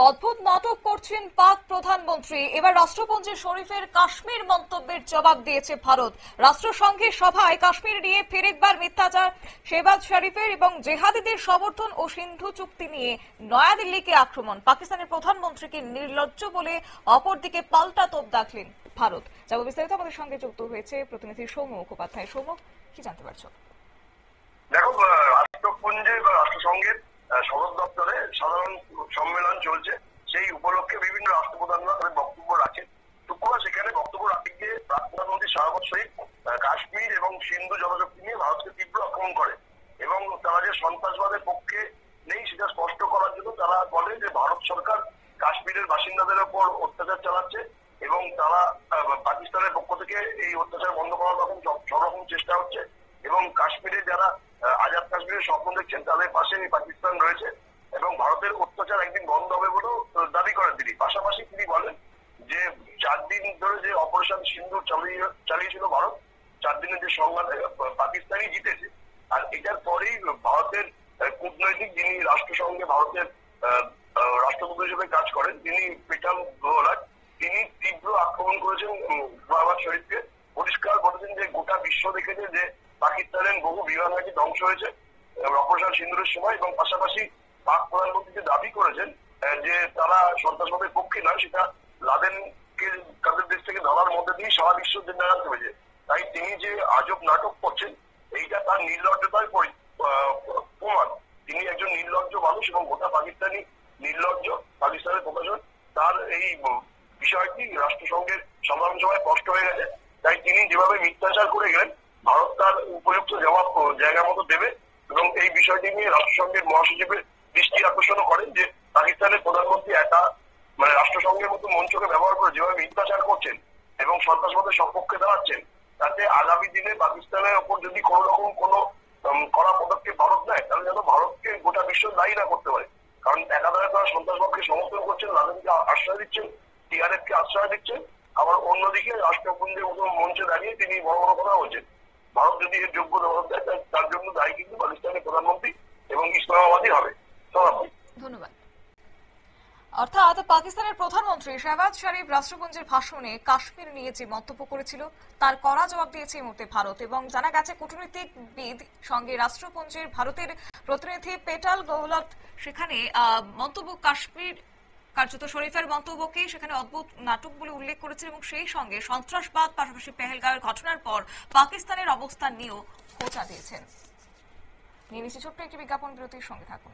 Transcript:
অদ্ভুত নাটক করছেন পাক প্রধানমন্ত্রী। এবার রাষ্ট্রপতি শরীফের কাশ্মীর মন্তব্যের জবাব দিয়েছে ভারত। রাষ্ট্রসংঘের সভায় কাশ্মীর নিয়ে ফের একবার মিথ্যাচার, শেহবাজ শরীফের এবং জেহাদিদের সমর্থন ও সিন্ধু চুক্তি নিয়ে নয়াদিল্লিকে আক্রমণ। পাকিস্তানের প্রধানমন্ত্রীকে নির্লজ্জ বলে অপরদিকে পাল্টা তোপ দাগলেন ভারত। যাব বিস্তারিত আমাদের সঙ্গে যুক্ত হয়েছে প্রতিনিধি সৌম্য মুখোপাধ্যায়। সৌম্য, কি জানতে পারছো? দেখো, রাষ্ট্রপুঞ্জে বা রাষ্ট্রসংঘের সদর দপ্তরে সাধারণ সম্মেলন চলছে। সেই উপলক্ষে বিভিন্ন রাষ্ট্রপ্রধানরা তাদের বক্তব্য রাখেন। শুক্রবার সেখানে বক্তব্য রাখতে গিয়ে প্রধানমন্ত্রী শাহবাজ শরীফ কাশ্মীর এবং সিন্ধু জলচুক্তি নিয়ে ভারতকে তীব্র আক্রমণ করে এবং তারা যে সন্ত্রাসবাদের পক্ষে নেই সেটা স্পষ্ট করার জন্য তারা বলে যে ভারত সরকার কাশ্মীরের বাসিন্দাদের উপর অত্যাচার চালাচ্ছে এবং তারা পাকিস্তানের পক্ষ থেকে এই অত্যাচার বন্ধ করার রকম সব রকম চেষ্টা হচ্ছে এবং কাশ্মীরে যারা আজাদ কাশ্মীরের স্বপ্ন দেখছেন তাদের পাশে পাকিস্তান রয়েছে এবং ভারতের অত্যাচার একদিন বন্ধ হবে বলেও দাবি করেন তিনি। পাশাপাশি তিনি বলেন যে 4 দিন ধরে যে অপারেশন সিন্ধু চালিয়েছিল ভারত, 4 দিনের যে সংঘাতে পাকিস্তানই জিতেছে। আর এটার পরেই ভারতের কূটনৈতিক যিনি রাষ্ট্রসংঘে ভারতের রাষ্ট্রদূত হিসেবে কাজ করেন তিনি পিটাল গোলাট, তিনি তীব্র আক্রমণ করেছেন শাহবাজ শরীফকে। পরিষ্কার বলেছেন যে গোটা বিশ্ব দেখেছে যে পাকিস্তানের বহু বিমান ঘাঁটি ধ্বংস হয়েছে অপারেশন সিন্দুরের সময় এবং পাশাপাশি পাক প্রধানমন্ত্রী দাবি করেছেন যে তারা সন্ত্রাসবাদের পক্ষে নয়, সেটা লাদেনকে তাদের দেশ থেকে ধরার মধ্যে দিয়ে সারা বিশ্ব জানতে পেরেছে। তাই তিনি যে আজব নাটক করছেন এইটা তার নির্লজ্জতার প্রমাণ। তিনি একজন নির্লজ্জ মানুষ এবং গোটা পাকিস্তানি নির্লজ্জ। পাকিস্তানের প্রশাসন তার এই বিষয়টি রাষ্ট্রসংঘের সাধারণ সভায় স্পষ্ট হয়ে গেছে। তাই তিনি যেভাবে মিথ্যাচার করে গেলেন ভারত তার উপযুক্ত জবাব জায়গা মতো দেবে এবং এই বিষয়টি নিয়ে রাষ্ট্রসংঘের মহাসচিবের দৃষ্টি আকর্ষণ করেন যে পাকিস্তানের প্রধানমন্ত্রী একা রাষ্ট্রসংঘের মতো মঞ্চকে ব্যবহার করে যেভাবে মিথ্যাচার করছেন এবং সন্ত্রাসবাদের সপক্ষে দাঁড়াচ্ছেন তাতে আগামী দিনে পাকিস্তানের ওপর যদি কোন রকম কোনো কড়া পদক্ষেপ ভারত নেয় তাহলে যেন ভারতকে গোটা বিশ্ব দায়ী না করতে পারে। কারণ একাধারে তারা সন্ত্রাসবাদকে সমর্থন করছেন, লাদেনকে আশ্রয় দিচ্ছেন, টিআরএফ কে আশ্রয় দিচ্ছেন, আবার অন্যদিকে রাষ্ট্রপুঞ্জের মতো মঞ্চে দাঁড়িয়ে তিনি বড় বড় কথা বলছেন। ভারত যদি এর যোগ্য জবাব দেয় তার জন্য দায়ী কিন্তু পাকিস্তানের প্রধানমন্ত্রী এবং ইসলামাবাদই হবে। ধন্যবাদ। অর্থাৎ পাকিস্তানের প্রধানমন্ত্রী শেহবাজ শরীফ রাষ্ট্রপুঞ্জের ভাষণে কাশ্মীর নিয়ে যে মন্তব্য করেছিল তার কড়া জবাব দিয়েছে এই মুহূর্তে ভারত। এবং জানা গেছে কূটনীতিকবিদ সঙ্গে রাষ্ট্রপুঞ্জের ভারতের প্রতিনিধি পেটাল গৌলত সেখানে মন্তব্য কাশ্মীর কার্যত শরীফের মন্তব্যকে সেখানে অদ্ভুত নাটক বলে উল্লেখ করেছে এবং সেই সঙ্গে সন্ত্রাসবাদ পাশাপাশি পেহেলগাঁওয়ের ঘটনার পর পাকিস্তানের অবস্থান নিয়েও খোঁচা দিয়েছেন। নিয়ে নিচ্ছি ছোট্ট একটি বিজ্ঞাপন বিরতির সঙ্গে থাকুন।